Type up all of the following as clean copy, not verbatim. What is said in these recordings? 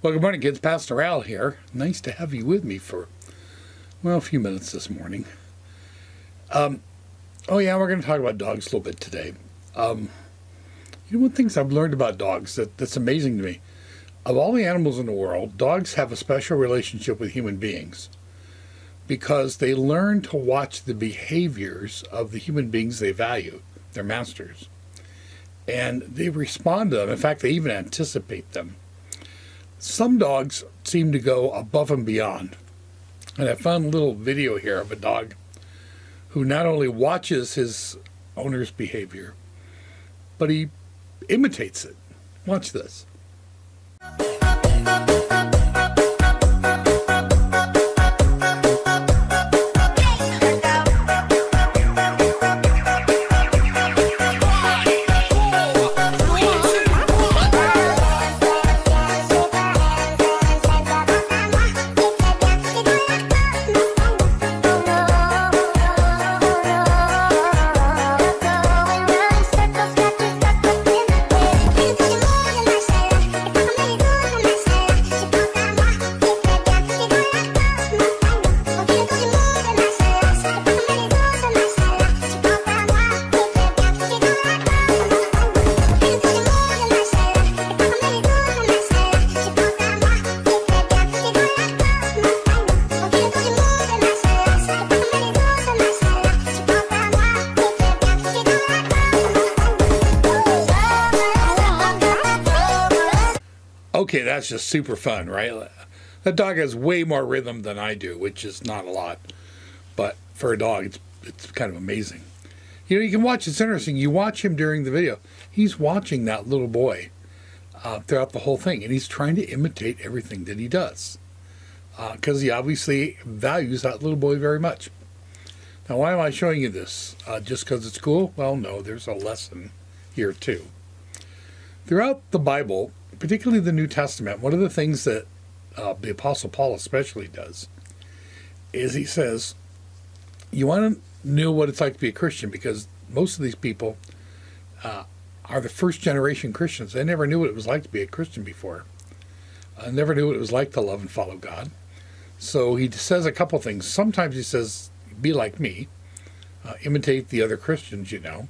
Well, good morning, kids. Pastor Al here. Nice to have you with me for, well, a few minutes this morning. Oh yeah, we're going to talk about dogs a little bit today. One of the things I've learned about dogs that's amazing to me, of all the animals in the world, dogs have a special relationship with human beings because they learn to watch the behaviors of the human beings they value, their masters. And they respond to them. In fact, they even anticipate them. Some dogs seem to go above and beyond. And I found a little video here of a dog who not only watches his owner's behavior, but he imitates it. Watch this. Okay, that's just super fun, right? That dog has way more rhythm than I do, which is not a lot. But for a dog, it's kind of amazing. You know, you can watch, it's interesting, you watch him during the video. He's watching that little boy throughout the whole thing, and he's trying to imitate everything that he does. Because he obviously values that little boy very much. Now, why am I showing you this? Just because it's cool? Well, no, there's a lesson here too. Throughout the Bible, particularly the New Testament, one of the things that the Apostle Paul especially does is he says, you want to know what it's like to be a Christian, because most of these people are the first generation Christians. They never knew what it was like to be a Christian before. Never knew what it was like to love and follow God. So he says a couple things. Sometimes he says, be like me, imitate the other Christians, you know,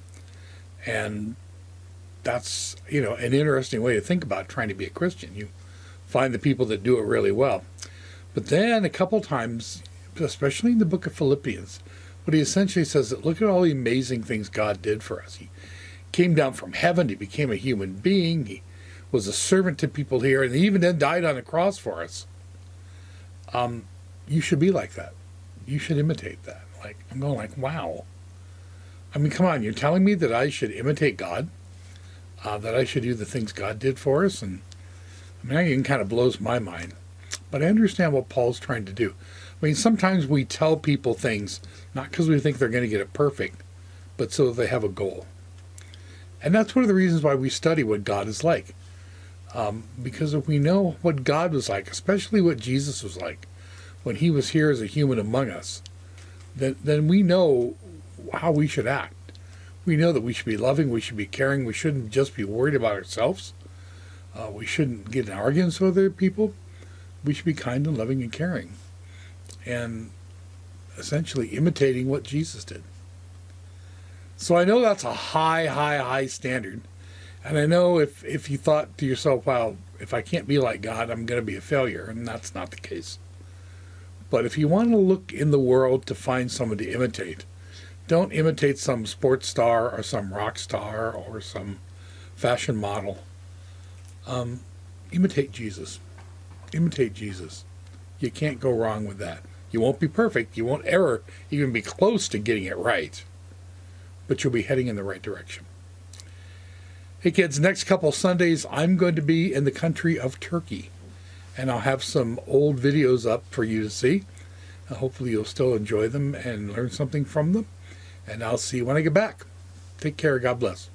and that's, you know, an interesting way to think about trying to be a Christian. You find the people that do it really well. But then a couple times, especially in the book of Philippians, what he essentially says that look at all the amazing things God did for us. He came down from heaven, he became a human being, he was a servant to people here, and he even then died on a cross for us. You should be like that. You should imitate that. Like, I'm going like, wow. I mean, come on, you're telling me that I should imitate God? That I should do the things God did for us? And I mean, it kind of blows my mind. But I understand what Paul's trying to do. I mean, sometimes we tell people things, not because we think they're going to get it perfect, but so that they have a goal. And that's one of the reasons why we study what God is like. Because if we know what God was like, especially what Jesus was like, when he was here as a human among us, then we know how we should act. We know that we should be loving, we should be caring, we shouldn't just be worried about ourselves. We shouldn't get in arguments with other people. We should be kind and loving and caring. And essentially imitating what Jesus did. So I know that's a high standard. And I know if you thought to yourself, wow, if I can't be like God, I'm going to be a failure. And that's not the case. But if you want to look in the world to find someone to imitate, don't imitate some sports star or some rock star or some fashion model. Imitate Jesus. Imitate Jesus. You can't go wrong with that. You won't be perfect. You won't ever even be close to getting it right. But you'll be heading in the right direction. Hey kids, next couple Sundays, I'm going to be in the country of Turkey. And I'll have some old videos up for you to see. Hopefully you'll still enjoy them and learn something from them. And I'll see you when I get back. Take care. God bless.